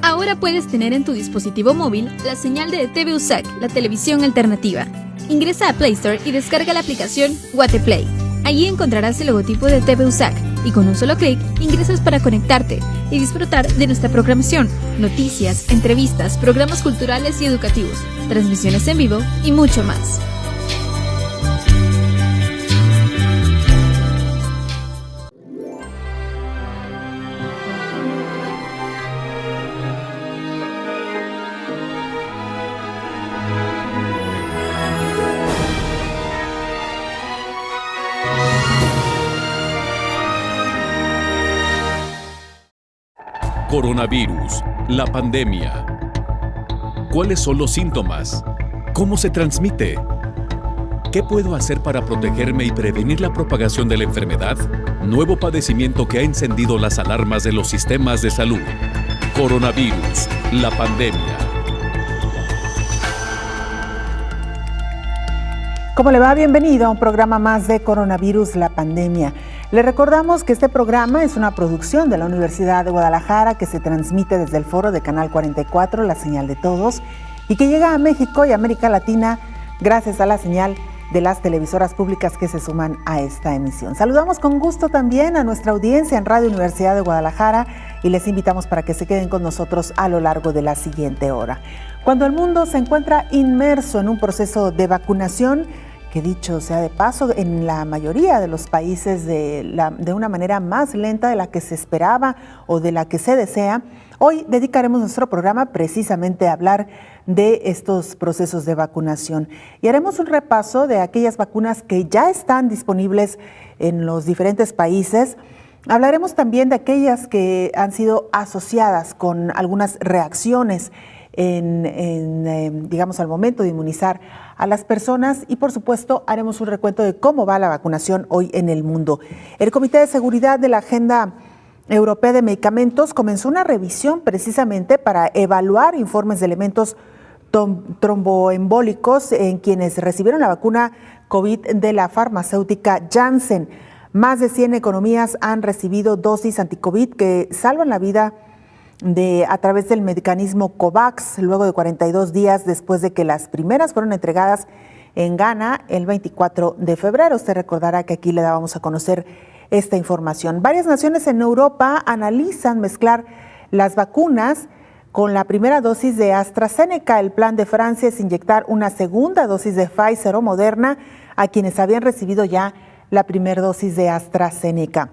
Ahora puedes tener en tu dispositivo móvil la señal de TV USAC, la televisión alternativa. Ingresa a Play Store y descarga la aplicación Guateplay. Allí encontrarás el logotipo de TV USAC y con un solo clic ingresas para conectarte y disfrutar de nuestra programación, noticias, entrevistas, programas culturales y educativos, transmisiones en vivo y mucho más. Coronavirus, la pandemia. ¿Cuáles son los síntomas? ¿Cómo se transmite? ¿Qué puedo hacer para protegerme y prevenir la propagación de la enfermedad? Nuevo padecimiento que ha encendido las alarmas de los sistemas de salud. Coronavirus, la pandemia. ¿Cómo le va? Bienvenido a un programa más de Coronavirus, la pandemia. Le recordamos que este programa es una producción de la Universidad de Guadalajara que se transmite desde el foro de Canal 44, la señal de todos, y que llega a México y América Latina gracias a la señal de las televisoras públicas que se suman a esta emisión. Saludamos con gusto también a nuestra audiencia en Radio Universidad de Guadalajara y les invitamos para que se queden con nosotros a lo largo de la siguiente hora. Cuando el mundo se encuentra inmerso en un proceso de vacunación, que dicho sea de paso, en la mayoría de los países de una manera más lenta de la que se esperaba o de la que se desea, hoy dedicaremos nuestro programa precisamente a hablar de estos procesos de vacunación. Y haremos un repaso de aquellas vacunas que ya están disponibles en los diferentes países. Hablaremos también de aquellas que han sido asociadas con algunas reacciones digamos, al momento de inmunizar a las personas y, por supuesto, haremos un recuento de cómo va la vacunación hoy en el mundo. El Comité de Seguridad de la Agenda Europea de Medicamentos comenzó una revisión precisamente para evaluar informes de elementos tromboembólicos en quienes recibieron la vacuna COVID de la farmacéutica Janssen. Más de 100 economías han recibido dosis anticovid que salvan la vida a través del mecanismo COVAX, luego de 42 días después de que las primeras fueron entregadas en Ghana el 24 de febrero. Usted recordará que aquí le dábamos a conocer esta información. Varias naciones en Europa analizan mezclar las vacunas con la primera dosis de AstraZeneca. El plan de Francia es inyectar una segunda dosis de Pfizer o Moderna a quienes habían recibido ya la primera dosis de AstraZeneca.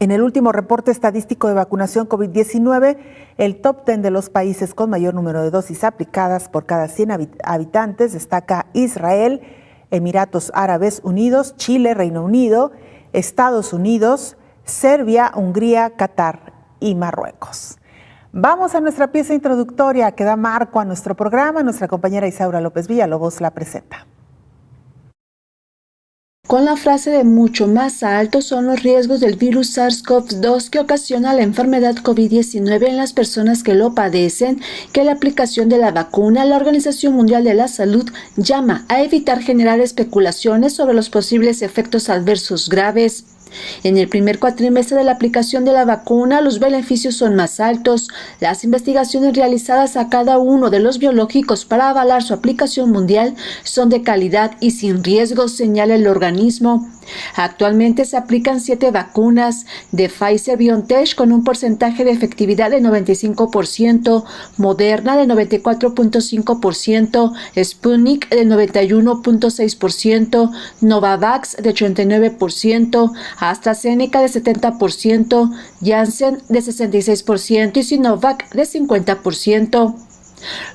En el último reporte estadístico de vacunación COVID-19, el top 10 de los países con mayor número de dosis aplicadas por cada 100 habitantes destaca Israel, Emiratos Árabes Unidos, Chile, Reino Unido, Estados Unidos, Serbia, Hungría, Qatar y Marruecos. Vamos a nuestra pieza introductoria que da marco a nuestro programa. Nuestra compañera Isaura López Villalobos la presenta. Con la frase de mucho más altos son los riesgos del virus SARS-CoV-2 que ocasiona la enfermedad COVID-19 en las personas que lo padecen, que la aplicación de la vacuna, la Organización Mundial de la Salud llama a evitar generar especulaciones sobre los posibles efectos adversos graves. En el primer cuatrimestre de la aplicación de la vacuna, los beneficios son más altos. Las investigaciones realizadas a cada uno de los biológicos para avalar su aplicación mundial son de calidad y sin riesgos, señala el organismo. Actualmente se aplican 7 vacunas de Pfizer-BioNTech con un porcentaje de efectividad de 95%, Moderna de 94.5%, Sputnik de 91.6%, Novavax de 89%, AstraZeneca de 70%, Janssen de 66% y Sinovac de 50%.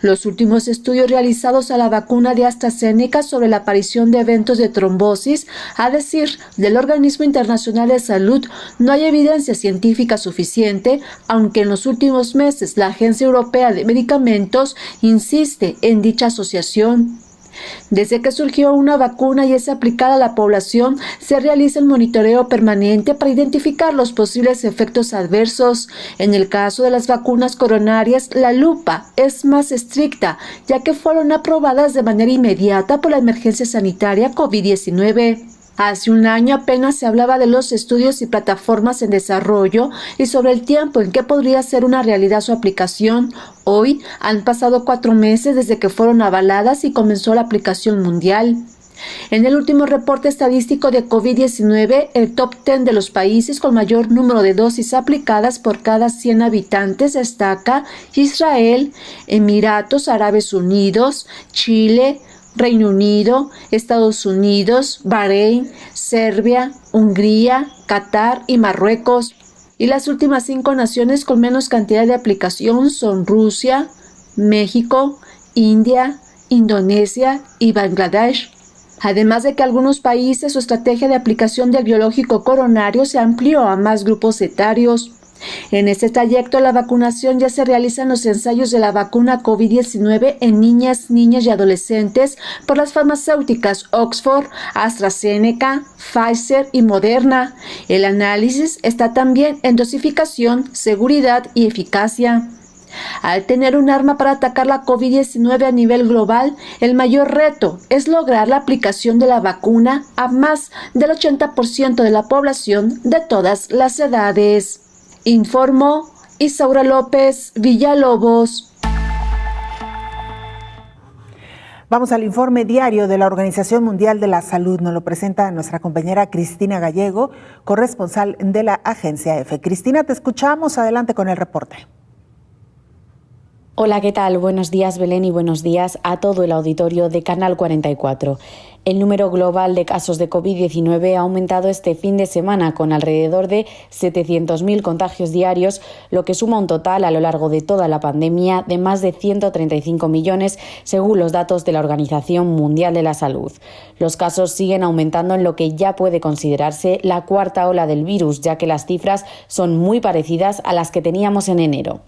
Los últimos estudios realizados a la vacuna de AstraZeneca sobre la aparición de eventos de trombosis, a decir del Organismo Internacional de Salud, no hay evidencia científica suficiente, aunque en los últimos meses la Agencia Europea de Medicamentos insiste en dicha asociación. Desde que surgió una vacuna y es aplicada a la población, se realiza el monitoreo permanente para identificar los posibles efectos adversos. En el caso de las vacunas coronarias, la lupa es más estricta, ya que fueron aprobadas de manera inmediata por la emergencia sanitaria COVID-19. Hace un año apenas se hablaba de los estudios y plataformas en desarrollo y sobre el tiempo en que podría ser una realidad su aplicación. Hoy han pasado 4 meses desde que fueron avaladas y comenzó la aplicación mundial. En el último reporte estadístico de COVID-19, el top 10 de los países con mayor número de dosis aplicadas por cada 100 habitantes destaca Israel, Emiratos Árabes Unidos, Chile, Reino Unido, Estados Unidos, Bahrein, Serbia, Hungría, Qatar y Marruecos. Y las últimas 5 naciones con menos cantidad de aplicación son Rusia, México, India, Indonesia y Bangladesh. Además de que algunos países su estrategia de aplicación del biológico coronario se amplió a más grupos etarios. En este trayecto, la vacunación ya se realizan los ensayos de la vacuna COVID-19 en niñas, niños y adolescentes por las farmacéuticas Oxford, AstraZeneca, Pfizer y Moderna. El análisis está también en dosificación, seguridad y eficacia. Al tener un arma para atacar la COVID-19 a nivel global, el mayor reto es lograr la aplicación de la vacuna a más del 80% de la población de todas las edades. Informó Isaura López Villalobos. Vamos al informe diario de la Organización Mundial de la Salud. Nos lo presenta nuestra compañera Cristina Gallego, corresponsal de la agencia EFE. Cristina, te escuchamos. Adelante con el reporte. Hola, ¿qué tal? Buenos días, Belén, y buenos días a todo el auditorio de Canal 44. El número global de casos de COVID-19 ha aumentado este fin de semana con alrededor de 700.000 contagios diarios, lo que suma un total a lo largo de toda la pandemia de más de 135 millones, según los datos de la Organización Mundial de la Salud. Los casos siguen aumentando en lo que ya puede considerarse la cuarta ola del virus, ya que las cifras son muy parecidas a las que teníamos en enero.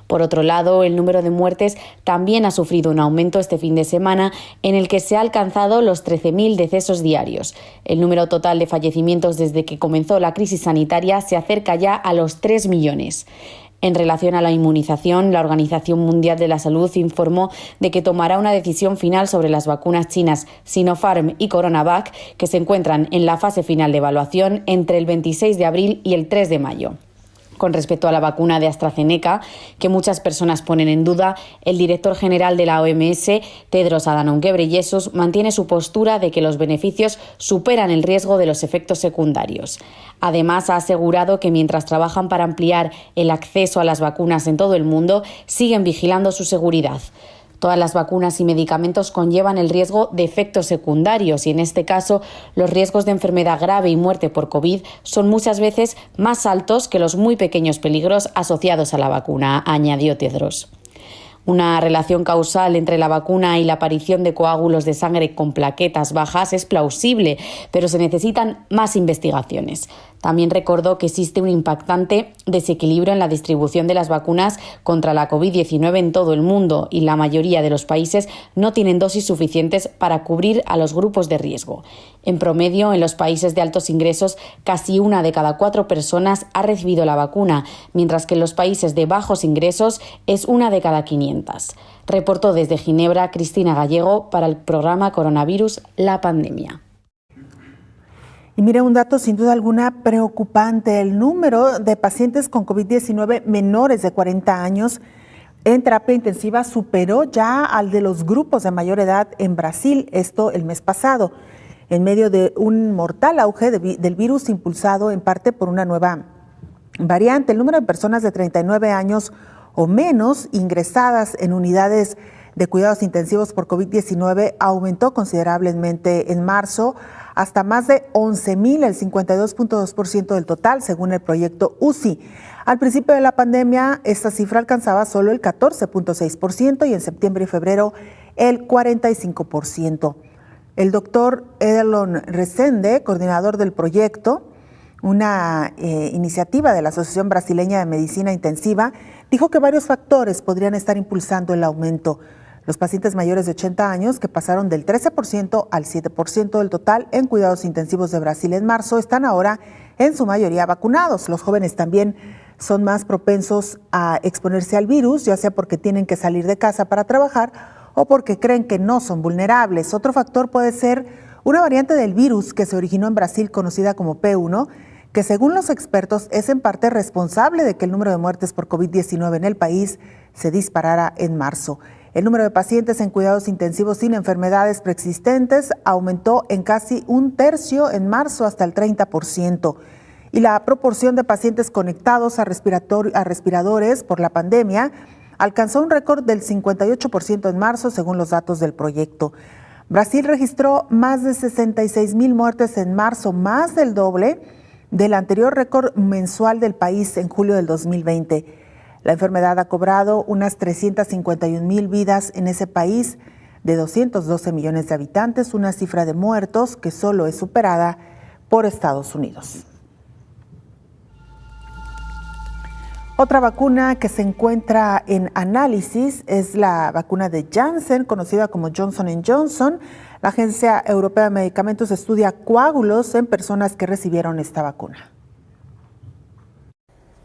Por otro lado, el número de muertes también ha sufrido un aumento este fin de semana, en el que se ha alcanzado los 13.000 decesos diarios. El número total de fallecimientos desde que comenzó la crisis sanitaria se acerca ya a los 3 millones. En relación a la inmunización, la Organización Mundial de la Salud informó de que tomará una decisión final sobre las vacunas chinas Sinopharm y CoronaVac, que se encuentran en la fase final de evaluación entre el 26 de abril y el 3 de mayo. Con respecto a la vacuna de AstraZeneca, que muchas personas ponen en duda, el director general de la OMS, Tedros Adhanom Ghebreyesus, mantiene su postura de que los beneficios superan el riesgo de los efectos secundarios. Además, ha asegurado que mientras trabajan para ampliar el acceso a las vacunas en todo el mundo, siguen vigilando su seguridad. Todas las vacunas y medicamentos conllevan el riesgo de efectos secundarios y en este caso los riesgos de enfermedad grave y muerte por COVID son muchas veces más altos que los muy pequeños peligros asociados a la vacuna, añadió Tedros. Una relación causal entre la vacuna y la aparición de coágulos de sangre con plaquetas bajas es plausible, pero se necesitan más investigaciones. También recordó que existe un impactante desequilibrio en la distribución de las vacunas contra la COVID-19 en todo el mundo y la mayoría de los países no tienen dosis suficientes para cubrir a los grupos de riesgo. En promedio, en los países de altos ingresos, casi 1 de cada 4 personas ha recibido la vacuna, mientras que en los países de bajos ingresos es 1 de cada 500. Reportó desde Ginebra Cristina Gallego para el programa Coronavirus, la pandemia. Y mire, un dato sin duda alguna preocupante: el número de pacientes con COVID-19 menores de 40 años en terapia intensiva superó ya al de los grupos de mayor edad en Brasil, esto el mes pasado, en medio de un mortal auge del virus impulsado en parte por una nueva variante. El número de personas de 39 años o menos ingresadas en unidades de cuidados intensivos por COVID-19 aumentó considerablemente en marzo hasta más de 11,000, el 52.2% del total, según el proyecto UCI. Al principio de la pandemia, esta cifra alcanzaba solo el 14.6% y en septiembre y febrero el 45%. El doctor Edelon Resende, coordinador del proyecto, una iniciativa de la Asociación Brasileña de Medicina Intensiva, dijo que varios factores podrían estar impulsando el aumento. Los pacientes mayores de 80 años, que pasaron del 13% al 7% del total en cuidados intensivos de Brasil en marzo, están ahora en su mayoría vacunados. Los jóvenes también son más propensos a exponerse al virus, ya sea porque tienen que salir de casa para trabajar o porque creen que no son vulnerables. Otro factor puede ser una variante del virus que se originó en Brasil conocida como P1, que según los expertos es en parte responsable de que el número de muertes por COVID-19 en el país se disparara en marzo. El número de pacientes en cuidados intensivos sin enfermedades preexistentes aumentó en casi un tercio en marzo hasta el 30%. Y la proporción de pacientes conectados a respiradores por la pandemia alcanzó un récord del 58% en marzo, según los datos del proyecto. Brasil registró más de 66,000 muertes en marzo, más del doble del anterior récord mensual del país en julio del 2020. La enfermedad ha cobrado unas 351,000 vidas en ese país de 212 millones de habitantes, una cifra de muertos que solo es superada por Estados Unidos. Otra vacuna que se encuentra en análisis es la vacuna de Janssen, conocida como Johnson & Johnson. La Agencia Europea de Medicamentos estudia coágulos en personas que recibieron esta vacuna.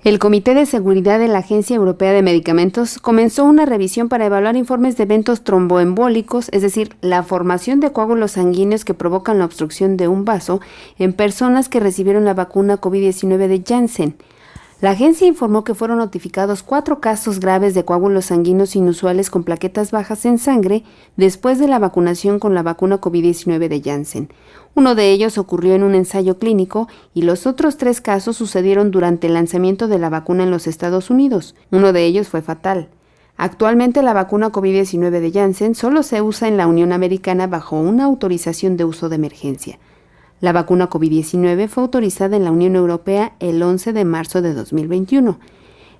El Comité de Seguridad de la Agencia Europea de Medicamentos comenzó una revisión para evaluar informes de eventos tromboembólicos, es decir, la formación de coágulos sanguíneos que provocan la obstrucción de un vaso en personas que recibieron la vacuna COVID-19 de Janssen. La agencia informó que fueron notificados 4 casos graves de coágulos sanguíneos inusuales con plaquetas bajas en sangre después de la vacunación con la vacuna COVID-19 de Janssen. Uno de ellos ocurrió en un ensayo clínico y los otros 3 casos sucedieron durante el lanzamiento de la vacuna en los Estados Unidos. Uno de ellos fue fatal. Actualmente la vacuna COVID-19 de Janssen solo se usa en la Unión Americana bajo una autorización de uso de emergencia. La vacuna COVID-19 fue autorizada en la Unión Europea el 11 de marzo de 2021.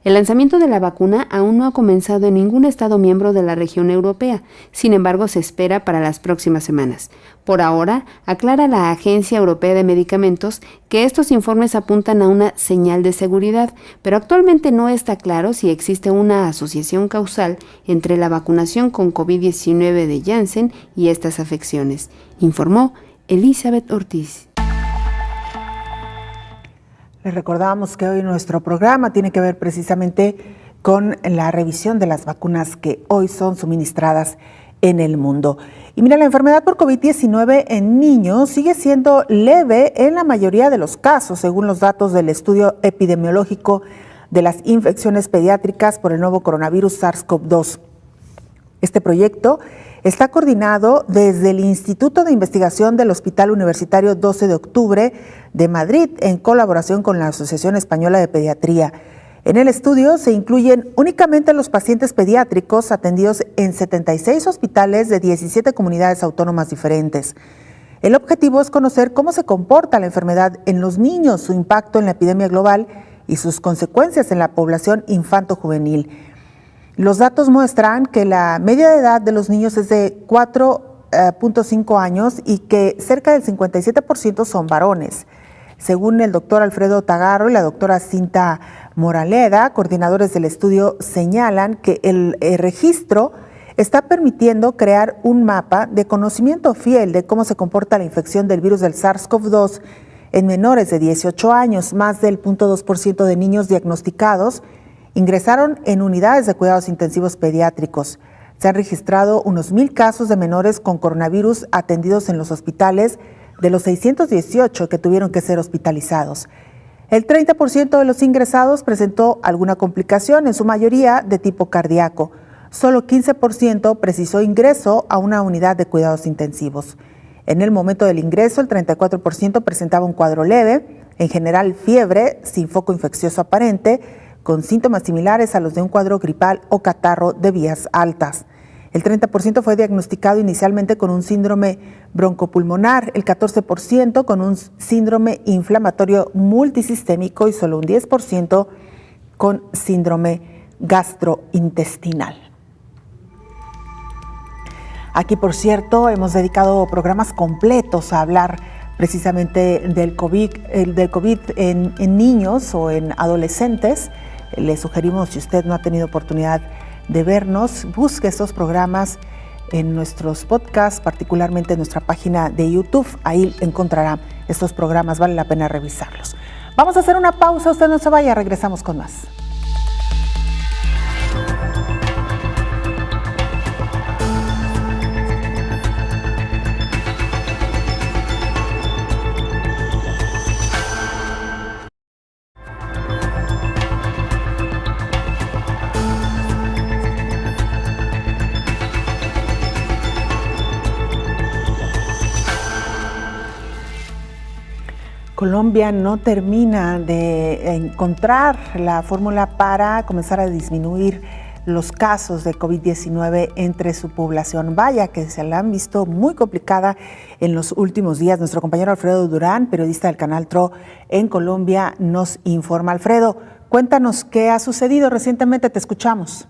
El lanzamiento de la vacuna aún no ha comenzado en ningún Estado miembro de la región europea, sin embargo se espera para las próximas semanas. Por ahora, aclara la Agencia Europea de Medicamentos que estos informes apuntan a una señal de seguridad, pero actualmente no está claro si existe una asociación causal entre la vacunación con COVID-19 de Janssen y estas afecciones, informó Elizabeth Ortiz. Les recordamos que hoy nuestro programa tiene que ver precisamente con la revisión de las vacunas que hoy son suministradas en el mundo. Y mira, la enfermedad por COVID-19 en niños sigue siendo leve en la mayoría de los casos, según los datos del estudio epidemiológico de las infecciones pediátricas por el nuevo coronavirus SARS-CoV-2. Este proyecto está coordinado desde el Instituto de Investigación del Hospital Universitario 12 de Octubre de Madrid, en colaboración con la Asociación Española de Pediatría. En el estudio se incluyen únicamente los pacientes pediátricos atendidos en 76 hospitales de 17 comunidades autónomas diferentes. El objetivo es conocer cómo se comporta la enfermedad en los niños, su impacto en la epidemia global y sus consecuencias en la población infanto-juvenil. Los datos muestran que la media de edad de los niños es de 4.5 años y que cerca del 57% son varones. Según el doctor Alfredo Tagarro y la doctora Cinta Moraleda, coordinadores del estudio, señalan que el registro está permitiendo crear un mapa de conocimiento fiel de cómo se comporta la infección del virus del SARS-CoV-2 en menores de 18 años. Más del 0.2% de niños diagnosticados ingresaron en unidades de cuidados intensivos pediátricos. Se han registrado unos 1,000 casos de menores con coronavirus atendidos en los hospitales de los 618 que tuvieron que ser hospitalizados. El 30% de los ingresados presentó alguna complicación, en su mayoría de tipo cardíaco. Solo 15% precisó ingreso a una unidad de cuidados intensivos. En el momento del ingreso, el 34% presentaba un cuadro leve, en general fiebre, sin foco infeccioso aparente, con síntomas similares a los de un cuadro gripal o catarro de vías altas. El 30% fue diagnosticado inicialmente con un síndrome broncopulmonar, el 14% con un síndrome inflamatorio multisistémico y solo un 10% con síndrome gastrointestinal. Aquí, por cierto, hemos dedicado programas completos a hablar precisamente del COVID en niños o en adolescentes. Le sugerimos, si usted no ha tenido oportunidad de vernos, busque estos programas en nuestros podcasts, particularmente en nuestra página de YouTube. Ahí encontrará estos programas, vale la pena revisarlos. Vamos a hacer una pausa, usted no se vaya, regresamos con más. Colombia no termina de encontrar la fórmula para comenzar a disminuir los casos de COVID-19 entre su población. Vaya que se la han visto muy complicada en los últimos días. Nuestro compañero Alfredo Durán, periodista del canal TRO en Colombia, nos informa. Alfredo, cuéntanos qué ha sucedido recientemente, te escuchamos.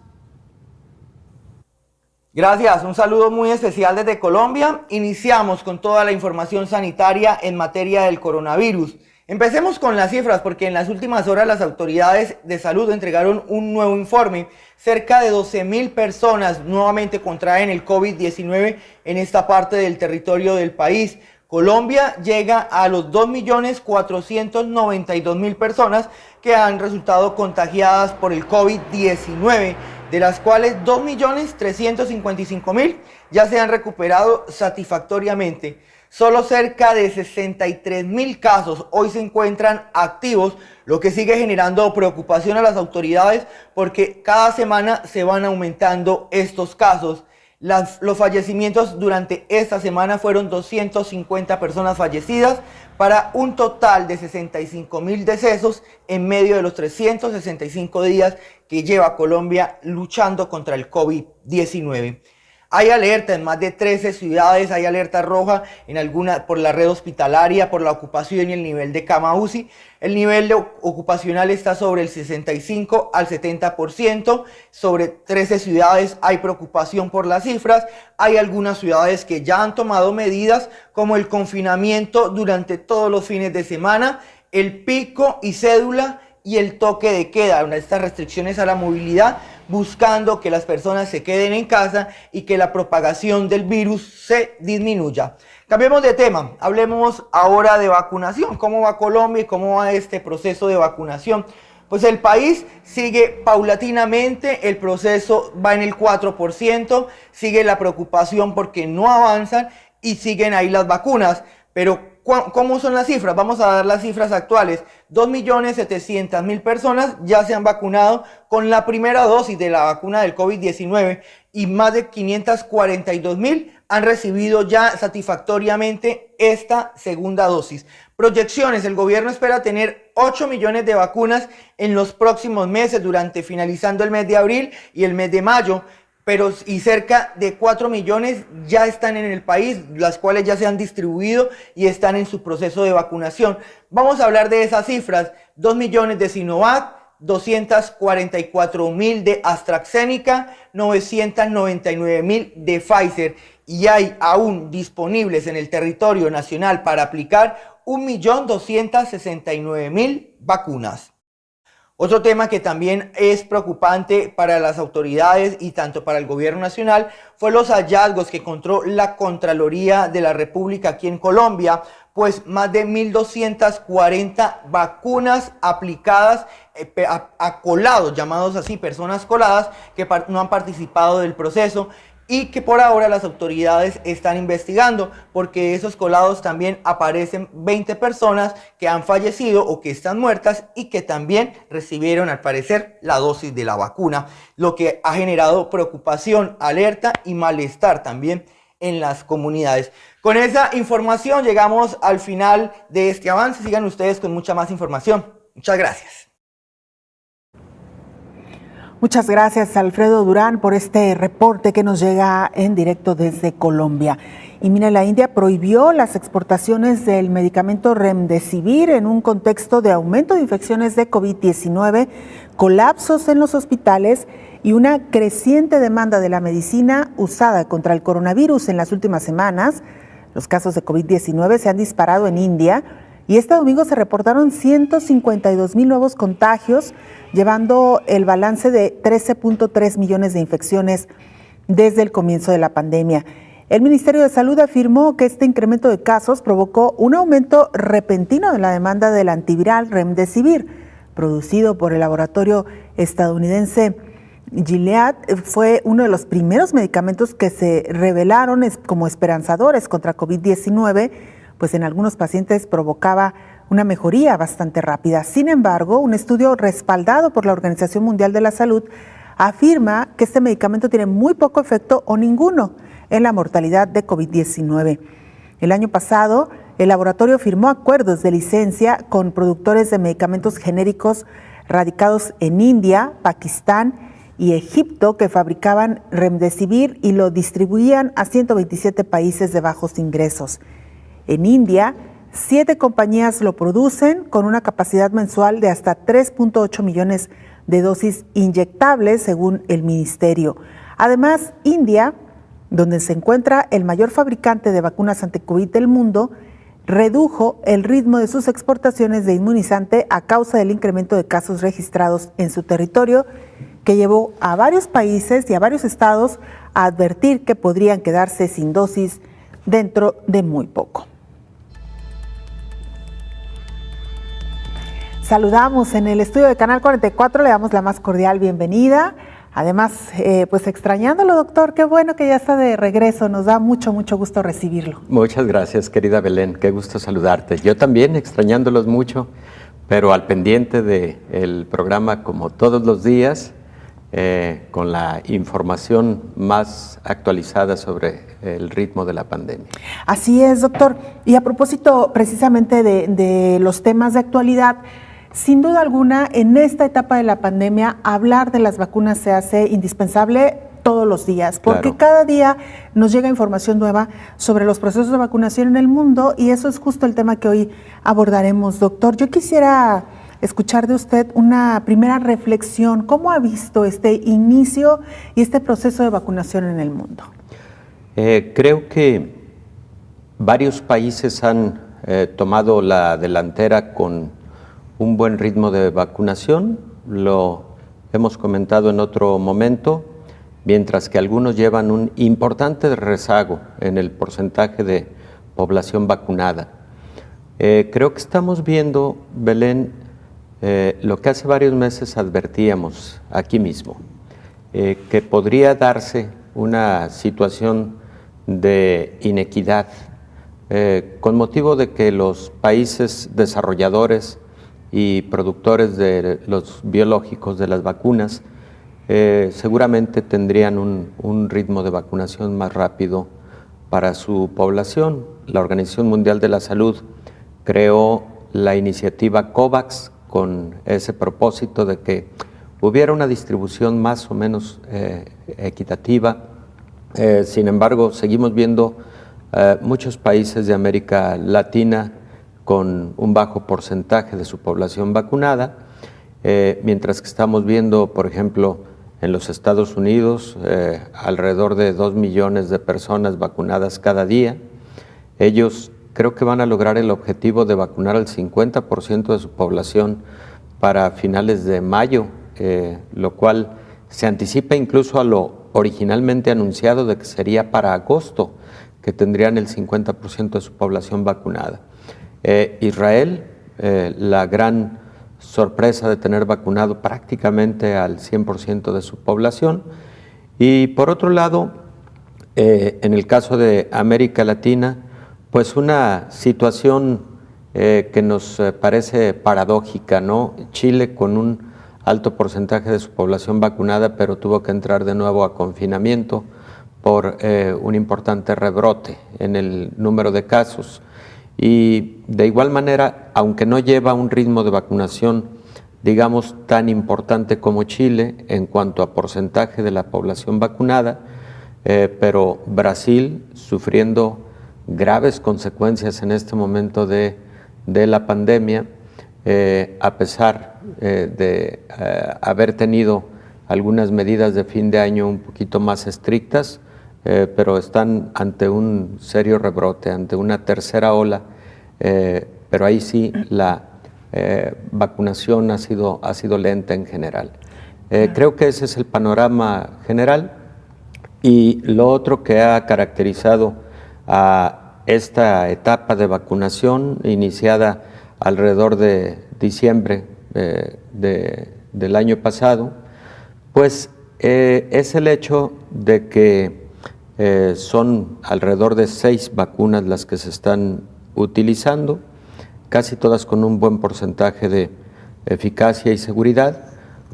Gracias, un saludo muy especial desde Colombia. Iniciamos con toda la información sanitaria en materia del coronavirus. Empecemos con las cifras porque en las últimas horas las autoridades de salud entregaron un nuevo informe. Cerca de 12.000 personas nuevamente contraen el COVID-19 en esta parte del territorio del país. Colombia llega a los 2.492.000 personas que han resultado contagiadas por el COVID-19, de las cuales 2.355.000 ya se han recuperado satisfactoriamente. Solo cerca de 63.000 casos hoy se encuentran activos, lo que sigue generando preocupación a las autoridades porque cada semana se van aumentando estos casos. Los fallecimientos durante esta semana fueron 250 personas fallecidas para un total de 65.000 decesos en medio de los 365 días que lleva Colombia luchando contra el COVID-19. Hay alerta en más de 13 ciudades, hay alerta roja en algunas por la red hospitalaria, por la ocupación y el nivel de cama UCI. El nivel ocupacional está sobre el 65 al 70%. Sobre 13 ciudades hay preocupación por las cifras. Hay algunas ciudades que ya han tomado medidas como el confinamiento durante todos los fines de semana, el pico y cédula y el toque de queda, estas restricciones a la movilidad, buscando que las personas se queden en casa y que la propagación del virus se disminuya. Cambiemos de tema, hablemos ahora de vacunación. ¿Cómo va Colombia y cómo va este proceso de vacunación? Pues el país sigue paulatinamente, el proceso va en el 4%, sigue la preocupación porque no avanzan y siguen ahí las vacunas, pero ¿cómo son las cifras? Vamos a dar las cifras actuales. 2.700.000 personas ya se han vacunado con la primera dosis de la vacuna del COVID-19 y más de 542.000 han recibido ya satisfactoriamente esta segunda dosis. Proyecciones, el gobierno espera tener 8 millones de vacunas en los próximos meses, finalizando el mes de abril y el mes de mayo. Y cerca de 4 millones ya están en el país, las cuales ya se han distribuido y están en su proceso de vacunación. Vamos a hablar de esas cifras: 2 millones de Sinovac, 244.000 de AstraZeneca, 999.000 de Pfizer. Y hay aún disponibles en el territorio nacional para aplicar 1.269.000 vacunas. Otro tema que también es preocupante para las autoridades y tanto para el gobierno nacional fue los hallazgos que encontró la Contraloría de la República aquí en Colombia, pues más de 1.240 vacunas aplicadas a colados, llamados así, personas coladas que no han participado del proceso y que por ahora las autoridades están investigando porque de esos colados también aparecen 20 personas que han fallecido o que están muertas y que también recibieron al parecer la dosis de la vacuna, lo que ha generado preocupación, alerta y malestar también en las comunidades. Con esa información llegamos al final de este avance. Sigan ustedes con mucha más información. Muchas gracias. Muchas gracias, Alfredo Durán, por este reporte que nos llega en directo desde Colombia. Y mira, la India prohibió las exportaciones del medicamento Remdesivir en un contexto de aumento de infecciones de COVID-19, colapsos en los hospitales y una creciente demanda de la medicina usada contra el coronavirus. En las últimas semanas, los casos de COVID-19 se han disparado en India y este domingo se reportaron 152.000 nuevos contagios, llevando el balance de 13.3 millones de infecciones desde el comienzo de la pandemia. El Ministerio de Salud afirmó que este incremento de casos provocó un aumento repentino de la demanda del antiviral Remdesivir, producido por el laboratorio estadounidense Gilead. Fue uno de los primeros medicamentos que se revelaron como esperanzadores contra COVID-19, pues en algunos pacientes provocaba una mejoría bastante rápida. Sin embargo, un estudio respaldado por la Organización Mundial de la Salud afirma que este medicamento tiene muy poco efecto o ninguno en la mortalidad de COVID-19. El año pasado, el laboratorio firmó acuerdos de licencia con productores de medicamentos genéricos radicados en India, Pakistán y Egipto que fabricaban Remdesivir y lo distribuían a 127 países de bajos ingresos. En India, 7 compañías lo producen con una capacidad mensual de hasta 3.8 millones de dosis inyectables, según el ministerio. Además, India, donde se encuentra el mayor fabricante de vacunas anti-COVID del mundo, redujo el ritmo de sus exportaciones de inmunizante a causa del incremento de casos registrados en su territorio, que llevó a varios países y a varios estados a advertir que podrían quedarse sin dosis dentro de muy poco. Saludamos en el estudio de Canal 44, le damos la más cordial bienvenida. Además, pues extrañándolo, doctor, qué bueno que ya está de regreso, nos da mucho gusto recibirlo. Muchas gracias, querida Belén, qué gusto saludarte. Yo también extrañándolos mucho, pero al pendiente del programa como todos los días, con la información más actualizada sobre el ritmo de la pandemia. Así es, doctor. Y a propósito precisamente de los temas de actualidad, sin duda alguna, en esta etapa de la pandemia, hablar de las vacunas se hace indispensable todos los días, porque claro, cada día nos llega información nueva sobre los procesos de vacunación en el mundo y eso es justo el tema que hoy abordaremos, doctor. Yo quisiera escuchar de usted una primera reflexión. ¿Cómo ha visto este inicio y este proceso de vacunación en el mundo? Creo que varios países han tomado la delantera con un buen ritmo de vacunación, lo hemos comentado en otro momento, mientras que algunos llevan un importante rezago en el porcentaje de población vacunada. Creo que estamos viendo, Belén, lo que hace varios meses advertíamos aquí mismo, que podría darse una situación de inequidad con motivo de que los países desarrolladores y productores de los biológicos de las vacunas seguramente tendrían un ritmo de vacunación más rápido para su población. La Organización Mundial de la Salud creó la iniciativa COVAX con ese propósito de que hubiera una distribución más o menos equitativa. Sin embargo, seguimos viendo muchos países de América Latina con un bajo porcentaje de su población vacunada, mientras que estamos viendo, por ejemplo, en los Estados Unidos, alrededor de 2 millones de personas vacunadas cada día. Ellos creo que van a lograr el objetivo de vacunar al 50% de su población para finales de mayo, lo cual se anticipa incluso a lo originalmente anunciado de que sería para agosto, que tendrían el 50% de su población vacunada. Israel, la gran sorpresa de tener vacunado prácticamente al 100% de su población. Y por otro lado, en el caso de América Latina, pues una situación que nos parece paradójica, ¿no? Chile con un alto porcentaje de su población vacunada, pero tuvo que entrar de nuevo a confinamiento por un importante rebrote en el número de casos. Y de igual manera, aunque no lleva un ritmo de vacunación, digamos, tan importante como Chile en cuanto a porcentaje de la población vacunada, pero Brasil sufriendo graves consecuencias en este momento de la pandemia, a pesar de haber tenido algunas medidas de fin de año un poquito más estrictas, pero están ante un serio rebrote, ante una tercera ola, pero ahí sí la vacunación ha sido lenta en general. Creo que ese es el panorama general. Y lo otro que ha caracterizado a esta etapa de vacunación iniciada alrededor de diciembre del año pasado, pues es el hecho de que son alrededor de 6 vacunas las que se están utilizando, casi todas con un buen porcentaje de eficacia y seguridad,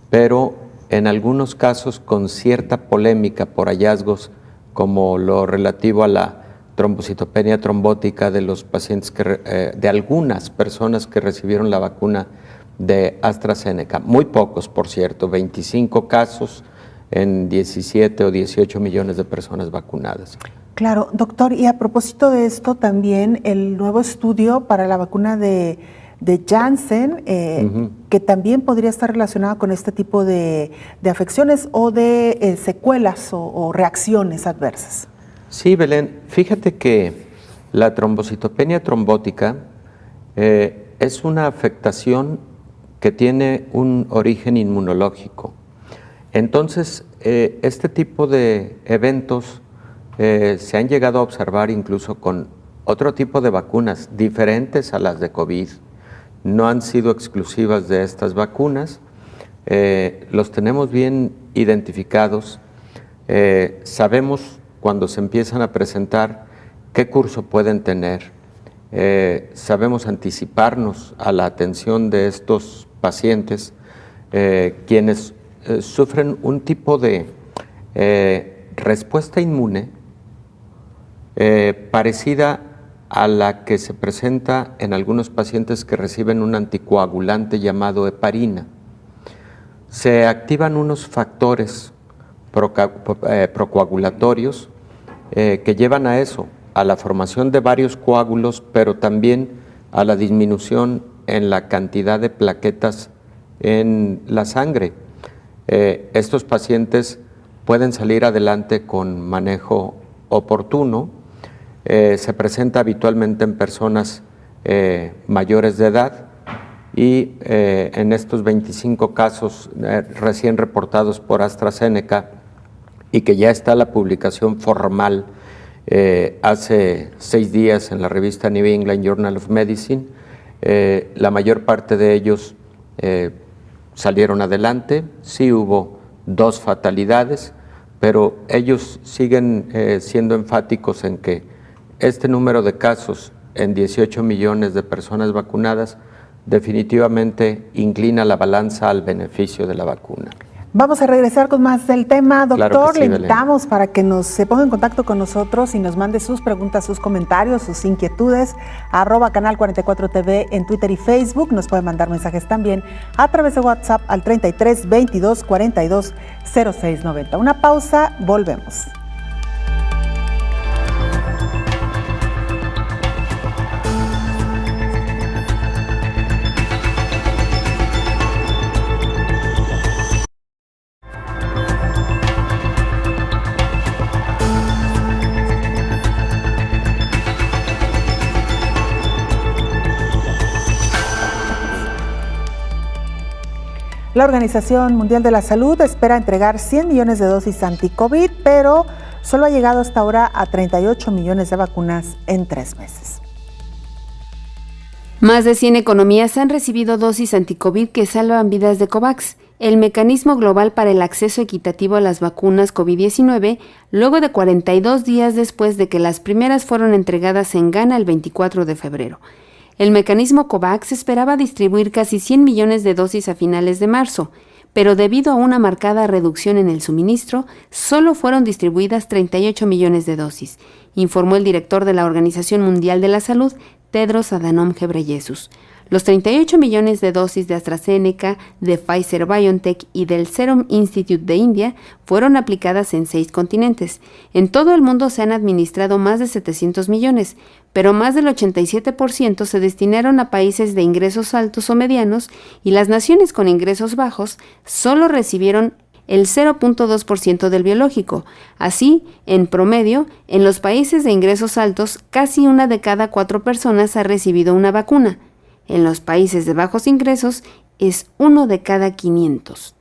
pero en algunos casos con cierta polémica por hallazgos como lo relativo a la trombocitopenia trombótica de los pacientes de algunas personas que recibieron la vacuna de AstraZeneca. Muy pocos, por cierto, 25 casos en 17 o 18 millones de personas vacunadas. Claro, doctor, y a propósito de esto también el nuevo estudio para la vacuna de Janssen, que también podría estar relacionado con este tipo de afecciones o de secuelas o reacciones adversas. Sí, Belén, fíjate que la trombocitopenia trombótica es una afectación que tiene un origen inmunológico. Entonces, este tipo de eventos se han llegado a observar incluso con otro tipo de vacunas diferentes a las de COVID. No han sido exclusivas de estas vacunas. Los tenemos bien identificados. Sabemos cuando se empiezan a presentar qué curso pueden tener. Sabemos anticiparnos a la atención de estos pacientes, quienes sufren un tipo de respuesta inmune parecida a la que se presenta en algunos pacientes que reciben un anticoagulante llamado heparina. Se activan unos factores procoagulatorios que llevan a eso, a la formación de varios coágulos, pero también a la disminución en la cantidad de plaquetas en la sangre. Estos pacientes pueden salir adelante con manejo oportuno. Se presenta habitualmente en personas mayores de edad y en estos 25 casos recién reportados por AstraZeneca y que ya está la publicación formal hace 6 días en la revista New England Journal of Medicine, la mayor parte de ellos salieron adelante. Sí hubo 2 fatalidades, pero ellos siguen siendo enfáticos en que este número de casos en 18 millones de personas vacunadas definitivamente inclina la balanza al beneficio de la vacuna. Vamos a regresar con más del tema, doctor. Claro que sí, le invitamos para que se ponga en contacto con nosotros y nos mande sus preguntas, sus comentarios, sus inquietudes, @canal 44 TV en Twitter y Facebook. Nos puede mandar mensajes también a través de WhatsApp al 33 22 42 06 90. Una pausa, volvemos. La Organización Mundial de la Salud espera entregar 100 millones de dosis anti-COVID, pero solo ha llegado hasta ahora a 38 millones de vacunas en 3 meses. Más de 100 economías han recibido dosis anti-COVID que salvan vidas de COVAX, el mecanismo global para el acceso equitativo a las vacunas COVID-19, luego de 42 días después de que las primeras fueron entregadas en Ghana el 24 de febrero. El mecanismo COVAX esperaba distribuir casi 100 millones de dosis a finales de marzo, pero debido a una marcada reducción en el suministro, solo fueron distribuidas 38 millones de dosis, informó el director de la Organización Mundial de la Salud, Tedros Adhanom Ghebreyesus. Los 38 millones de dosis de AstraZeneca, de Pfizer-BioNTech y del Serum Institute de India fueron aplicadas en 6 continentes. En todo el mundo se han administrado más de 700 millones, pero más del 87% se destinaron a países de ingresos altos o medianos y las naciones con ingresos bajos solo recibieron el 0.2% del biológico. Así, en promedio, en los países de ingresos altos, casi 1 de cada 4 personas ha recibido una vacuna. En los países de bajos ingresos es 1 de cada 500.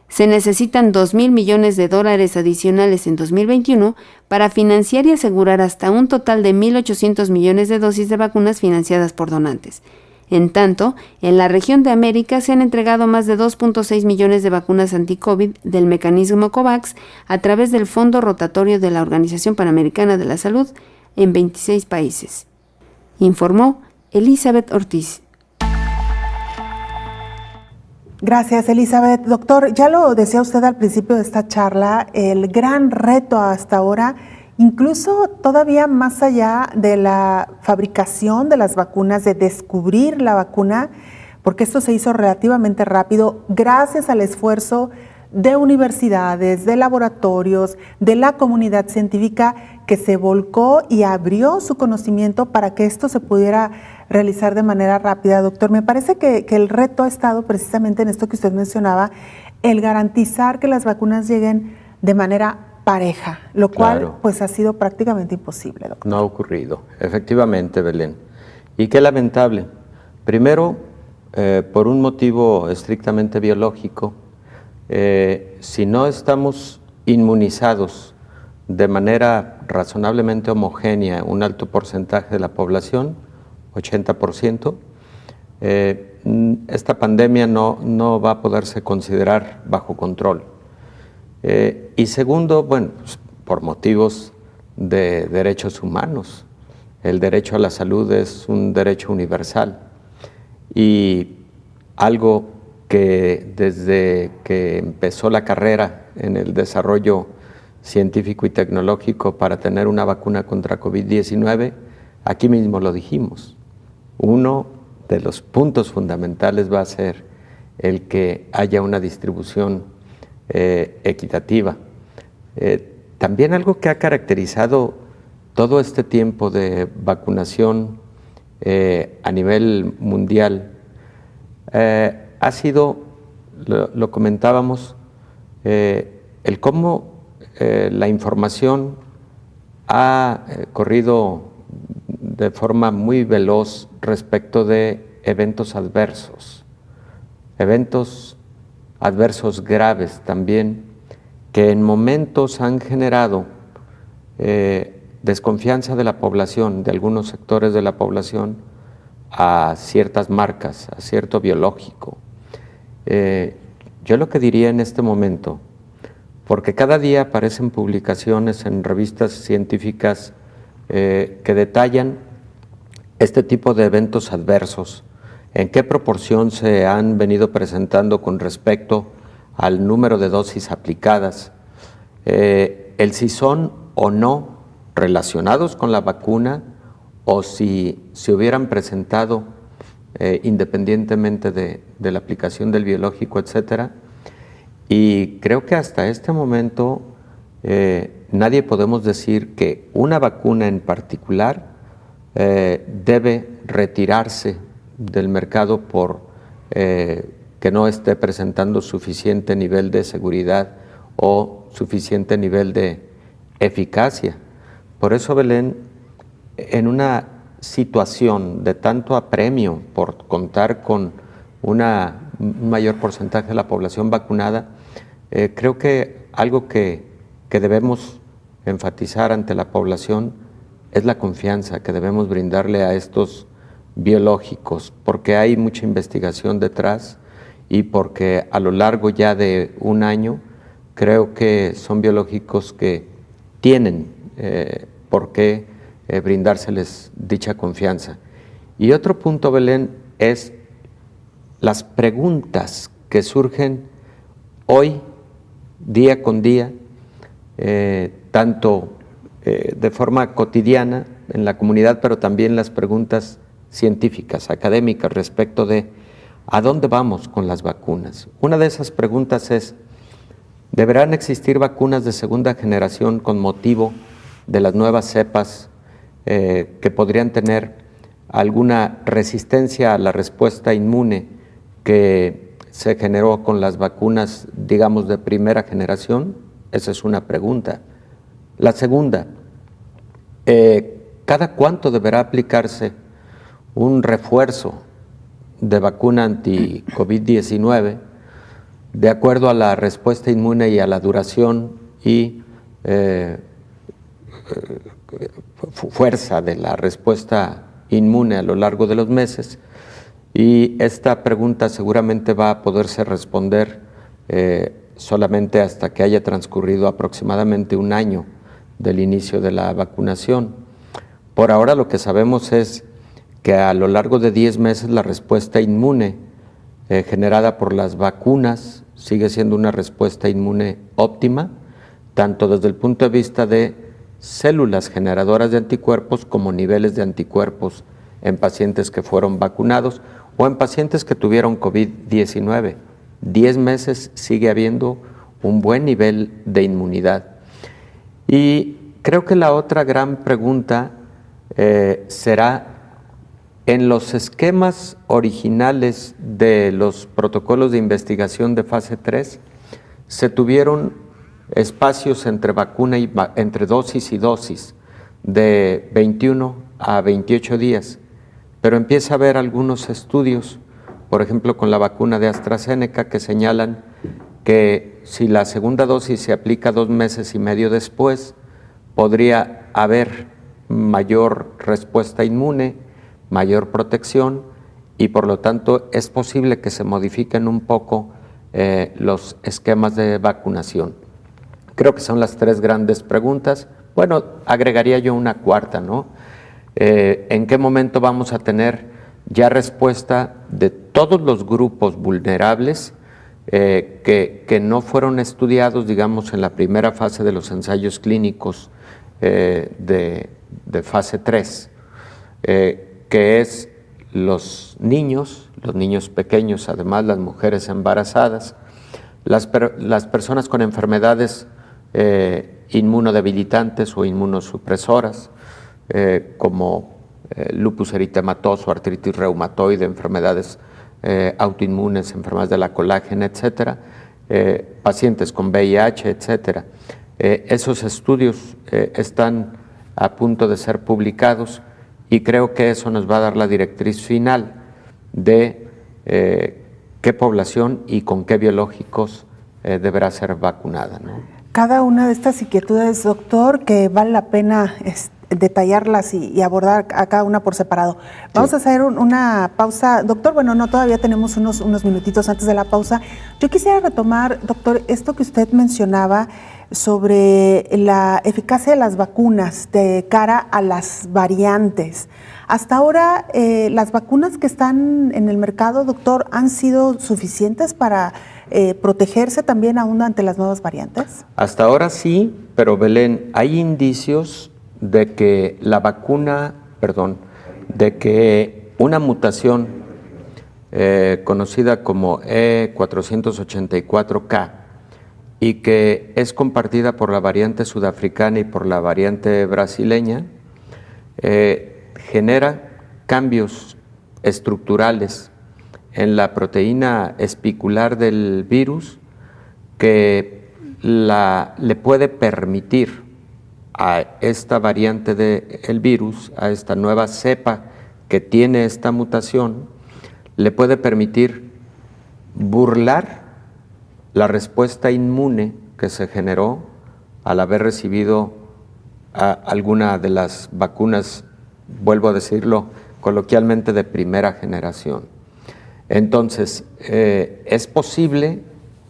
Se necesitan $2,000 millones adicionales en 2021 para financiar y asegurar hasta un total de 1.800 millones de dosis de vacunas financiadas por donantes. En tanto, en la región de América se han entregado más de 2.6 millones de vacunas anti-COVID del mecanismo COVAX a través del Fondo Rotatorio de la Organización Panamericana de la Salud en 26 países. Informó Elizabeth Ortiz. Gracias, Elizabeth. Doctor, ya lo decía usted al principio de esta charla, el gran reto hasta ahora incluso todavía más allá de la fabricación de las vacunas, de descubrir la vacuna, porque esto se hizo relativamente rápido gracias al esfuerzo de universidades, de laboratorios, de la comunidad científica que se volcó y abrió su conocimiento para que esto se pudiera realizar de manera rápida. Doctor, me parece que el reto ha estado precisamente en esto que usted mencionaba, el garantizar que las vacunas lleguen de manera pareja, lo cual Claro. pues ha sido prácticamente imposible, doctor. No ha ocurrido, efectivamente, Belén. Y qué lamentable. Primero, por un motivo estrictamente biológico, si no estamos inmunizados de manera razonablemente homogénea, un alto porcentaje de la población, 80%, esta pandemia no va a poderse considerar bajo control. Y segundo, bueno, pues, por motivos de derechos humanos. El derecho a la salud es un derecho universal y algo que desde que empezó la carrera en el desarrollo científico y tecnológico para tener una vacuna contra COVID-19, aquí mismo lo dijimos, uno de los puntos fundamentales va a ser el que haya una distribución equitativa. También algo que ha caracterizado todo este tiempo de vacunación a nivel mundial ha sido, lo comentábamos, el cómo la información ha corrido de forma muy veloz respecto de eventos adversos graves también, que en momentos han generado desconfianza de la población, de algunos sectores de la población, a ciertas marcas, a cierto biológico. Yo lo que diría en este momento, porque cada día aparecen publicaciones en revistas científicas que detallan este tipo de eventos adversos, en qué proporción se han venido presentando con respecto al número de dosis aplicadas, el si son o no relacionados con la vacuna o si se hubieran presentado independientemente de la aplicación del biológico, etcétera. Y creo que hasta este momento nadie podemos decir que una vacuna en particular debe retirarse del mercado por que no esté presentando suficiente nivel de seguridad o suficiente nivel de eficacia. Por eso, Belén, en una situación de tanto apremio por contar con un mayor porcentaje de la población vacunada, creo que algo que debemos enfatizar ante la población es la confianza que debemos brindarle a estos biológicos, porque hay mucha investigación detrás y porque a lo largo ya de un año creo que son biológicos que tienen por qué brindárseles dicha confianza. Y otro punto, Belén, es las preguntas que surgen hoy, día con día, tanto de forma cotidiana en la comunidad, pero también las preguntas científicas, académicas, respecto de ¿a dónde vamos con las vacunas? Una de esas preguntas es, ¿deberán existir vacunas de segunda generación con motivo de las nuevas cepas que podrían tener alguna resistencia a la respuesta inmune que se generó con las vacunas, digamos, de primera generación? Esa es una pregunta. La segunda, ¿cada cuánto deberá aplicarse un refuerzo de vacuna anti-COVID-19 de acuerdo a la respuesta inmune y a la duración y fuerza de la respuesta inmune a lo largo de los meses? Y esta pregunta seguramente va a poderse responder solamente hasta que haya transcurrido aproximadamente un año del inicio de la vacunación. Por ahora lo que sabemos es que a lo largo de 10 meses la respuesta inmune generada por las vacunas sigue siendo una respuesta inmune óptima, tanto desde el punto de vista de células generadoras de anticuerpos como niveles de anticuerpos en pacientes que fueron vacunados o en pacientes que tuvieron COVID-19. 10 meses sigue habiendo un buen nivel de inmunidad. Y creo que la otra gran pregunta será, en los esquemas originales de los protocolos de investigación de fase 3, se tuvieron espacios entre vacuna y entre dosis y dosis de 21 a 28 días, pero empieza a haber algunos estudios, por ejemplo con la vacuna de AstraZeneca, que señalan que si la segunda dosis se aplica 2 meses y medio después, podría haber mayor respuesta inmune, mayor protección, y por lo tanto es posible que se modifiquen un poco los esquemas de vacunación. Creo que son las 3 grandes preguntas. Bueno, agregaría yo una cuarta, ¿no? ¿En qué momento vamos a tener ya respuesta de todos los grupos vulnerables que no fueron estudiados, digamos, en la primera fase de los ensayos clínicos de fase 3, que es los niños pequeños, además las mujeres embarazadas, las personas con enfermedades inmunodebilitantes o inmunosupresoras, como lupus eritematoso, artritis reumatoide, enfermedades autoinmunes, enfermedades de la colágena, etcétera, pacientes con VIH, etcétera. Esos estudios están a punto de ser publicados y creo que eso nos va a dar la directriz final de qué población y con qué biológicos deberá ser vacunada, ¿no? Cada una de estas inquietudes, doctor, que vale la pena detallarlas y abordar a cada una por separado. Vamos a hacer una pausa. Doctor, bueno, no, todavía tenemos unos minutitos antes de la pausa. Yo quisiera retomar, doctor, esto que usted mencionaba sobre la eficacia de las vacunas de cara a las variantes. Hasta ahora, ¿las vacunas que están en el mercado, doctor, han sido suficientes para protegerse también aún ante las nuevas variantes? Hasta ahora sí, pero Belén, hay indicios de que de que una mutación conocida como E484K y que es compartida por la variante sudafricana y por la variante brasileña, genera cambios estructurales en la proteína espicular del virus que le puede permitir a esta variante del virus, a esta nueva cepa que tiene esta mutación, le puede permitir burlar la respuesta inmune que se generó al haber recibido alguna de las vacunas, vuelvo a decirlo coloquialmente, de primera generación. Entonces, es posible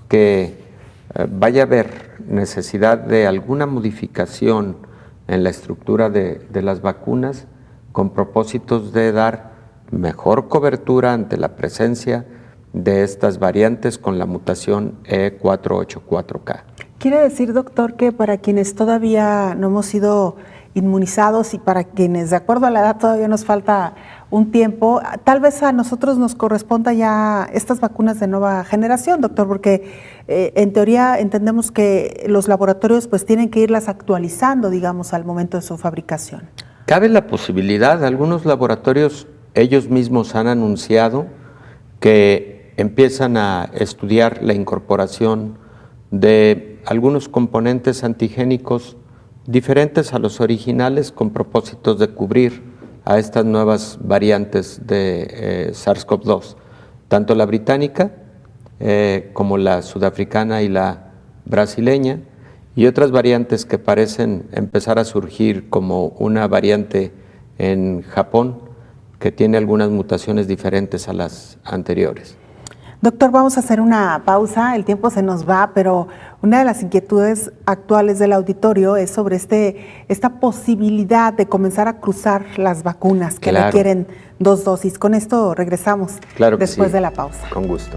que vaya a haber necesidad de alguna modificación en la estructura de las vacunas con propósitos de dar mejor cobertura ante la presencia de estas variantes con la mutación E484K. ¿Quiere decir, doctor, que para quienes todavía no hemos sido inmunizados y para quienes de acuerdo a la edad todavía nos falta un tiempo, tal vez a nosotros nos corresponda ya estas vacunas de nueva generación, doctor, porque en teoría entendemos que los laboratorios pues tienen que irlas actualizando, digamos, al momento de su fabricación? Cabe la posibilidad, algunos laboratorios ellos mismos han anunciado que empiezan a estudiar la incorporación de algunos componentes antigénicos diferentes a los originales con propósitos de cubrir a estas nuevas variantes de SARS-CoV-2, tanto la británica como la sudafricana y la brasileña, y otras variantes que parecen empezar a surgir, como una variante en Japón que tiene algunas mutaciones diferentes a las anteriores. Doctor, vamos a hacer una pausa, el tiempo se nos va, pero una de las inquietudes actuales del auditorio es sobre esta posibilidad de comenzar a cruzar las vacunas que requieren 2 dosis. Con esto regresamos después de la pausa. Con gusto.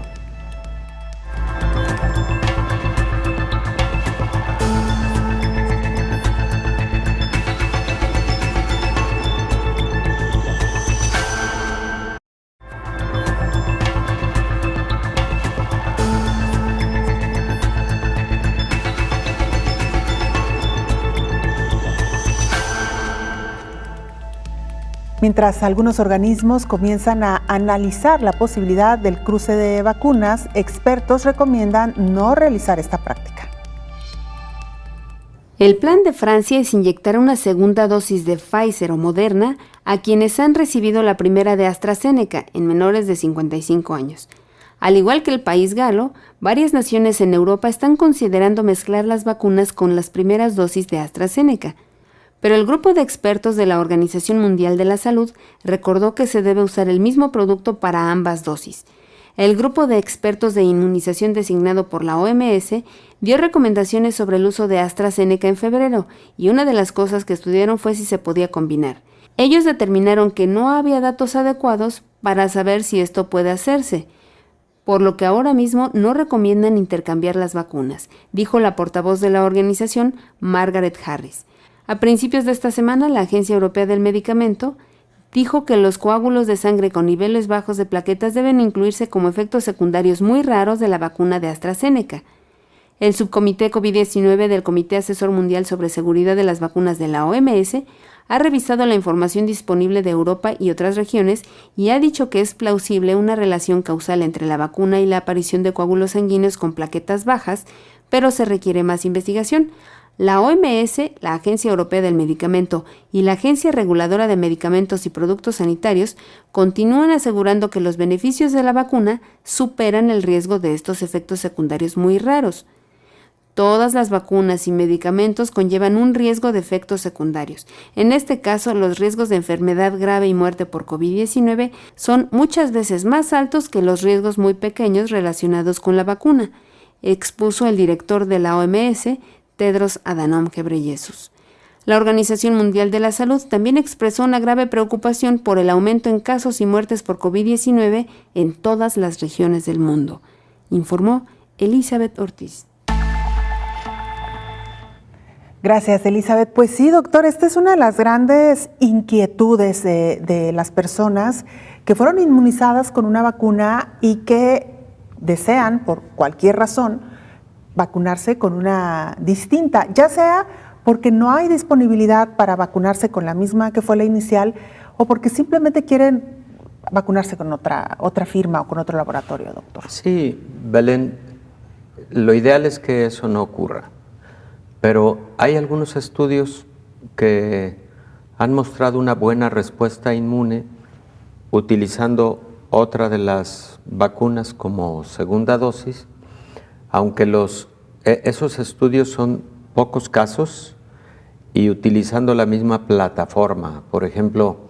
Mientras algunos organismos comienzan a analizar la posibilidad del cruce de vacunas, expertos recomiendan no realizar esta práctica. El plan de Francia es inyectar una segunda dosis de Pfizer o Moderna a quienes han recibido la primera de AstraZeneca en menores de 55 años. Al igual que el país galo, varias naciones en Europa están considerando mezclar las vacunas con las primeras dosis de AstraZeneca. Pero el grupo de expertos de la Organización Mundial de la Salud recordó que se debe usar el mismo producto para ambas dosis. El grupo de expertos de inmunización designado por la OMS dio recomendaciones sobre el uso de AstraZeneca en febrero, y una de las cosas que estudiaron fue si se podía combinar. Ellos determinaron que no había datos adecuados para saber si esto puede hacerse, por lo que ahora mismo no recomiendan intercambiar las vacunas, dijo la portavoz de la organización, Margaret Harris. A principios de esta semana, la Agencia Europea del Medicamento dijo que los coágulos de sangre con niveles bajos de plaquetas deben incluirse como efectos secundarios muy raros de la vacuna de AstraZeneca. El subcomité COVID-19 del Comité Asesor Mundial sobre Seguridad de las Vacunas de la OMS ha revisado la información disponible de Europa y otras regiones y ha dicho que es plausible una relación causal entre la vacuna y la aparición de coágulos sanguíneos con plaquetas bajas, pero se requiere más investigación. La OMS, la Agencia Europea del Medicamento y la Agencia Reguladora de Medicamentos y Productos Sanitarios continúan asegurando que los beneficios de la vacuna superan el riesgo de estos efectos secundarios muy raros. Todas las vacunas y medicamentos conllevan un riesgo de efectos secundarios. En este caso, los riesgos de enfermedad grave y muerte por COVID-19 son muchas veces más altos que los riesgos muy pequeños relacionados con la vacuna, expuso el director de la OMS, Tedros Adhanom Ghebreyesus. La Organización Mundial de la Salud también expresó una grave preocupación por el aumento en casos y muertes por COVID-19 en todas las regiones del mundo, informó Elizabeth Ortiz. Gracias, Elizabeth. Pues sí, doctor, esta es una de las grandes inquietudes de las personas que fueron inmunizadas con una vacuna y que desean, por cualquier razón, vacunarse con una distinta, ya sea porque no hay disponibilidad para vacunarse con la misma que fue la inicial o porque simplemente quieren vacunarse con otra firma o con otro laboratorio, doctor. Sí, Belén, lo ideal es que eso no ocurra, pero hay algunos estudios que han mostrado una buena respuesta inmune utilizando otra de las vacunas como segunda dosis, aunque esos estudios son pocos casos y utilizando la misma plataforma. Por ejemplo,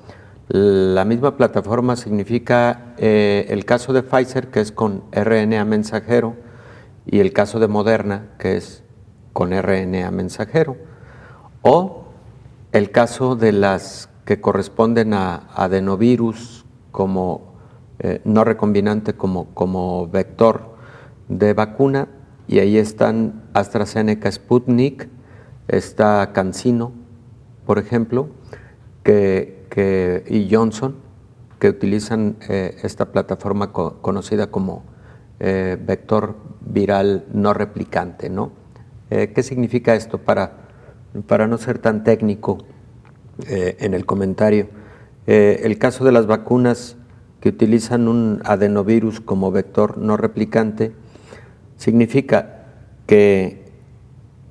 la misma plataforma significa el caso de Pfizer, que es con RNA mensajero, y el caso de Moderna, que es con RNA mensajero, o el caso de las que corresponden a adenovirus como no recombinante como vector de vacuna, y ahí están AstraZeneca Sputnik, está CanSino, por ejemplo, y Johnson, que utilizan esta plataforma conocida como vector viral no replicante, ¿no? ¿Qué significa esto? Para no ser tan técnico en el comentario, el caso de las vacunas que utilizan un adenovirus como vector no replicante significa que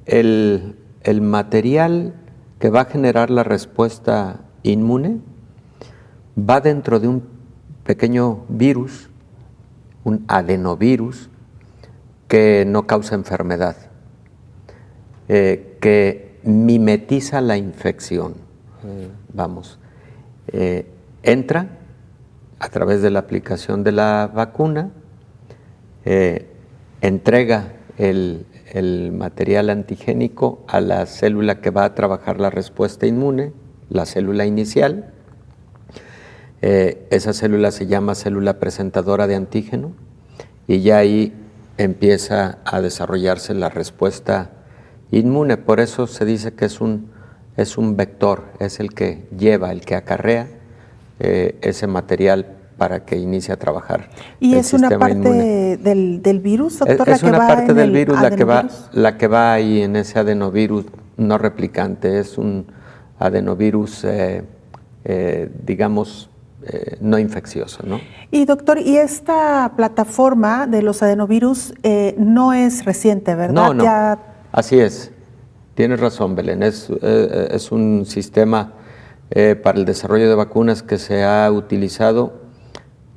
el material que va a generar la respuesta inmune va dentro de un pequeño virus, un adenovirus, que no causa enfermedad, que mimetiza la infección. Entra a través de la aplicación de la vacuna, entrega el material antigénico a la célula que va a trabajar la respuesta inmune, la célula inicial. Esa célula se llama célula presentadora de antígeno y ya ahí empieza a desarrollarse la respuesta inmune. Por eso se dice que es un vector, es el que lleva, el que acarrea ese material para que inicie a trabajar. ¿Y el es una sistema parte inmune. del virus, doctor? Es una parte del virus adenovirus. la que va ahí en ese adenovirus no replicante. Es un adenovirus digamos, no infeccioso, ¿no? Y doctor, y esta plataforma de los adenovirus no es reciente, ¿verdad? No, así es. Tienes razón, Belén. Es un sistema para el desarrollo de vacunas que se ha utilizado,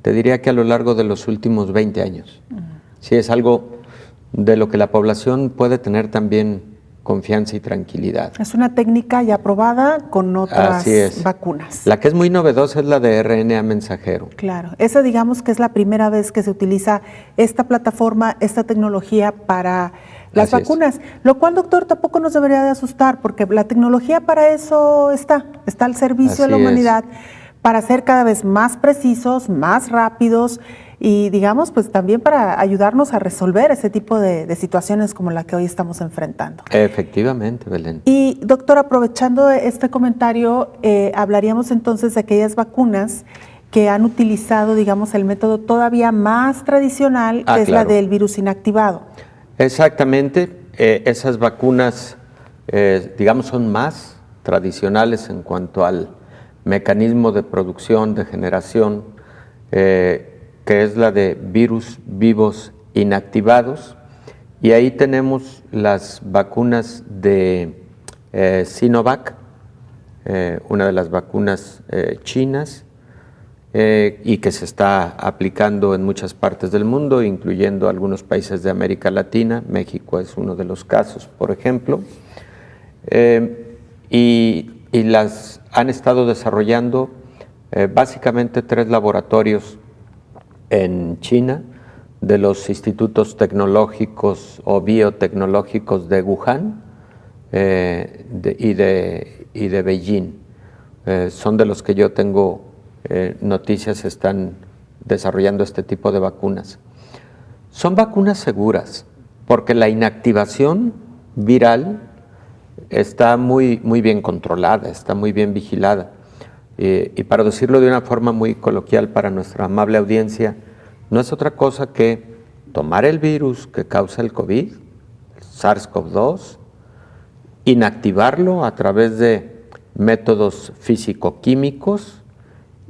te diría que a lo largo de los últimos 20 años. Sí, es algo de lo que la población puede tener también confianza y tranquilidad. Es una técnica ya aprobada con otras vacunas. La que es muy novedosa es la de RNA mensajero. Claro, esa digamos que es la primera vez que se utiliza esta plataforma, esta tecnología para las vacunas, lo cual, doctor, tampoco nos debería de asustar, porque la tecnología para eso está al servicio de la humanidad, para ser cada vez más precisos, más rápidos, y digamos, pues también para ayudarnos a resolver ese tipo de situaciones como la que hoy estamos enfrentando. Efectivamente, Belén. Y doctor, aprovechando este comentario, hablaríamos entonces de aquellas vacunas que han utilizado, digamos, el método todavía más tradicional, que es la del virus inactivado. Exactamente, esas vacunas, digamos, son más tradicionales en cuanto al mecanismo de producción, de generación, que es la de virus vivos inactivados, y ahí tenemos las vacunas de Sinovac, una de las vacunas chinas, y que se está aplicando en muchas partes del mundo, incluyendo algunos países de América Latina. México es uno de los casos, por ejemplo, y las han estado desarrollando básicamente 3 laboratorios en China, de los institutos tecnológicos o biotecnológicos de Wuhan y de Beijing. Son de los que yo tengo noticias, están desarrollando este tipo de vacunas. Son vacunas seguras, porque la inactivación viral está muy bien controlada, está muy bien vigilada. Y para decirlo de una forma muy coloquial para nuestra amable audiencia, no es otra cosa que tomar el virus que causa el COVID, el SARS-CoV-2, inactivarlo a través de métodos físico-químicos,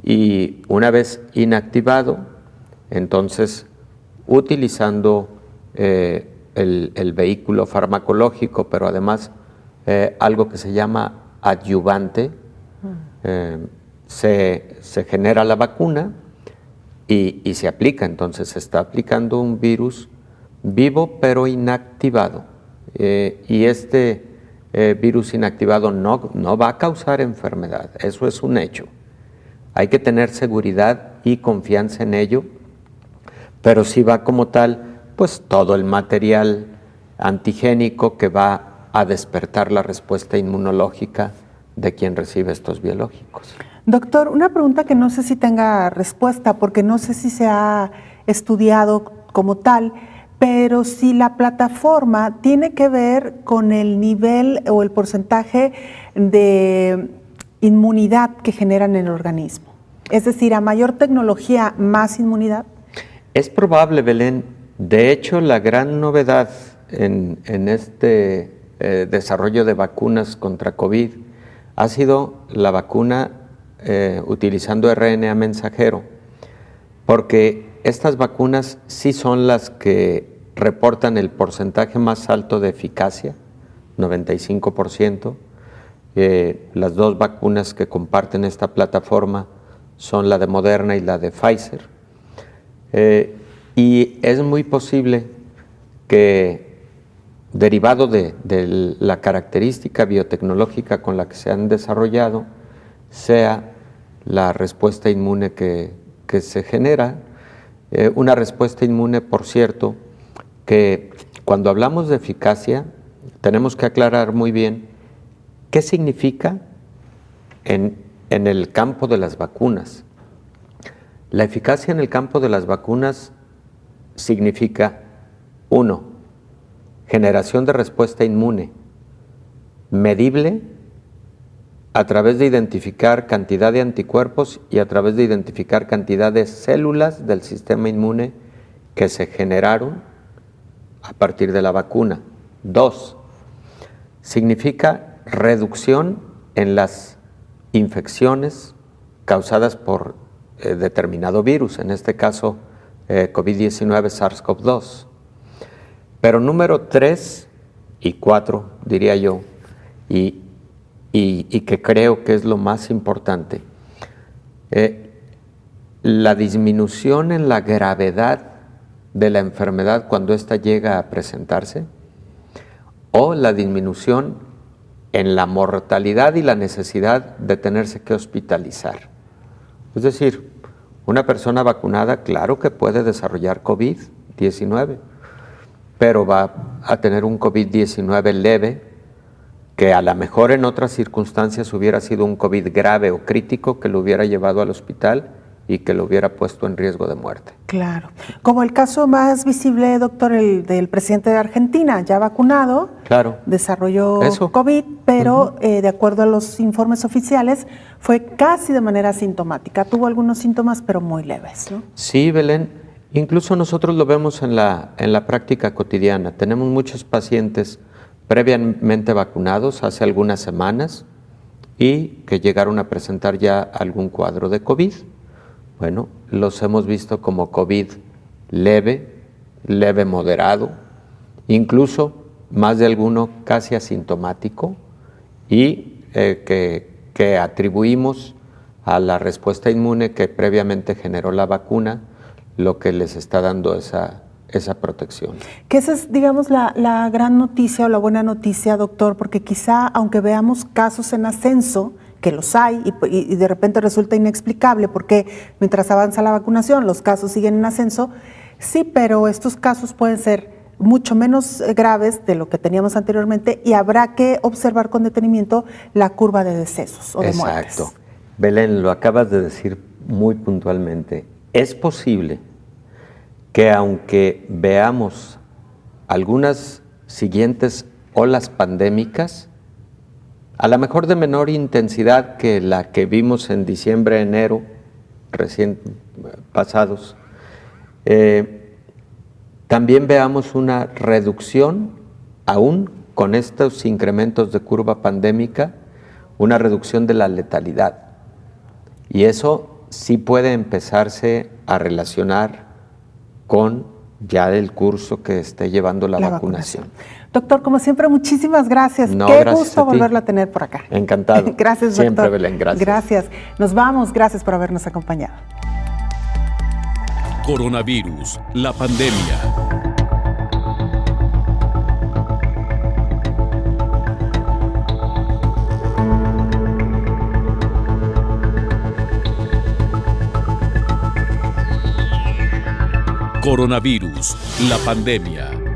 y una vez inactivado, entonces utilizando el vehículo farmacológico, pero además algo que se llama adyuvante, se genera la vacuna y se aplica. Entonces se está aplicando un virus vivo pero inactivado, y este virus inactivado no va a causar enfermedad, eso es un hecho. Hay que tener seguridad y confianza en ello, pero sí va como tal, pues todo el material antigénico que va a despertar la respuesta inmunológica de quien recibe estos biológicos. Doctor, una pregunta que no sé si tenga respuesta, porque no sé si se ha estudiado como tal, pero si la plataforma tiene que ver con el nivel o el porcentaje de inmunidad que generan en el organismo. Es decir, a mayor tecnología, más inmunidad. Es probable, Belén. De hecho, la gran novedad en este desarrollo de vacunas contra COVID ha sido la vacuna utilizando RNA mensajero, porque estas vacunas sí son las que reportan el porcentaje más alto de eficacia, 95%. Las 2 vacunas que comparten esta plataforma son la de Moderna y la de Pfizer. Y es muy posible que, derivado de la característica biotecnológica con la que se han desarrollado, sea la respuesta inmune que se genera. Una respuesta inmune, por cierto, que cuando hablamos de eficacia tenemos que aclarar muy bien qué significa en el campo de las vacunas. La eficacia en el campo de las vacunas significa, 1, generación de respuesta inmune, medible a través de identificar cantidad de anticuerpos y a través de identificar cantidad de células del sistema inmune que se generaron a partir de la vacuna. 2, significa reducción en las infecciones, causadas por determinado virus, en este caso COVID-19 SARS-CoV-2. Pero número 3 y 4, diría yo, y que creo que es lo más importante, la disminución en la gravedad de la enfermedad cuando ésta llega a presentarse, o la disminución en la mortalidad y la necesidad de tenerse que hospitalizar. Es decir, una persona vacunada, claro que puede desarrollar COVID-19, pero va a tener un COVID-19 leve, que a lo mejor en otras circunstancias hubiera sido un COVID grave o crítico que lo hubiera llevado al hospital y que lo hubiera puesto en riesgo de muerte. Claro. Como el caso más visible, doctor, el del presidente de Argentina, ya vacunado, claro, desarrolló COVID, pero de acuerdo a los informes oficiales, fue casi de manera asintomática. Tuvo algunos síntomas, pero muy leves, ¿no? Sí, Belén. Incluso nosotros lo vemos en la práctica cotidiana. Tenemos muchos pacientes previamente vacunados hace algunas semanas y que llegaron a presentar ya algún cuadro de COVID. Bueno, los hemos visto como COVID leve moderado, incluso más de alguno casi asintomático y que atribuimos a la respuesta inmune que previamente generó la vacuna, lo que les está dando esa protección. Que esa es, digamos, la gran noticia o la buena noticia, doctor, porque quizá, aunque veamos casos en ascenso, que los hay y de repente resulta inexplicable porque mientras avanza la vacunación los casos siguen en ascenso, sí, pero estos casos pueden ser mucho menos graves de lo que teníamos anteriormente y habrá que observar con detenimiento la curva de decesos o de muertes. Exacto. Belén, lo acabas de decir muy puntualmente. Es posible que aunque veamos algunas siguientes olas pandémicas, a lo mejor de menor intensidad que la que vimos en diciembre, enero, recién pasados, también veamos una reducción, aún con estos incrementos de curva pandémica, una reducción de la letalidad. Y eso sí puede empezarse a relacionar con ya el curso que esté llevando la vacunación. Doctor, como siempre, muchísimas gracias. No, Qué gracias gusto volverlo a tener por acá. Encantado. Gracias, doctor. Siempre, Belén, gracias. Gracias. Nos vamos. Gracias por habernos acompañado. Coronavirus, la pandemia. Coronavirus, la pandemia.